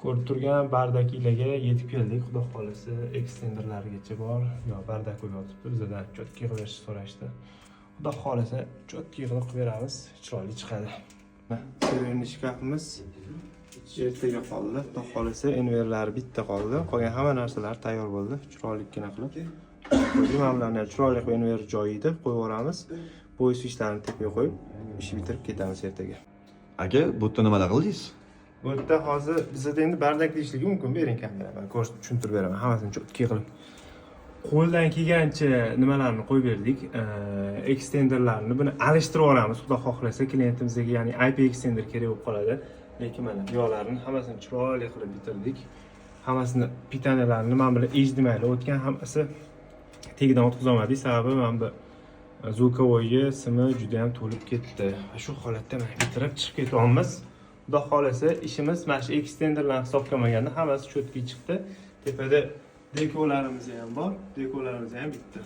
Ko'rib turgan bardakilarga yetib keldik. Xudo xolisi ekstenderlarigacha bor. Yo bardak yotibdi. Bizdan cho'tka qilib so'rashdi. Xudo xolisi cho'tka qilib beramiz, chiroyli chiqadi. Sevimli shkafimiz ertaga qoldi. Xudo xolisi inverlari bitta qoldi. Qolgan hamma narsalar tayyor bo'ldi. Chiroylikgina qilib. Mana bularni chiroyli qilib inver joyida qo'yib yuboramiz. Bo'y switchlarni tepaga qo'yib, ishni bitirib ketamiz ertaga. Aka, bu yerda nimalar qildingiz? Bu yerda hozir bizda endi bardak deyishligi mumkin. Bering kamera, men ko'rsatib tushuntirib beraman. Hammasini cho'tka qilib. Qo'ldan kelgancha nimalarni qo'yib berdik. Ekstenderlarni buni alishtirib olamiz. Xudo xohlasa klientimizga, ya'ni IP ekstender kerak bo'lib qoladi. Lekin mana yo'llarni hammasini chiroyli qilib bitirdik. Hammasini pitaniyalarni men bilan ejdimayli o'tgan, hammasi tegidan o'tkazib olmadik. Sababi men bu zvukovoyga simi juda ham to'lib ketdi. Shu holatda mana bitirib chiqib ketyapmiz. Xudo xolasa ishimiz mana shu ekstenderlarni hisoblamaganda hammasi cho'tka chiqdi. Tepada dekolarimiz ham bor. Dekolarimiz ham bitti.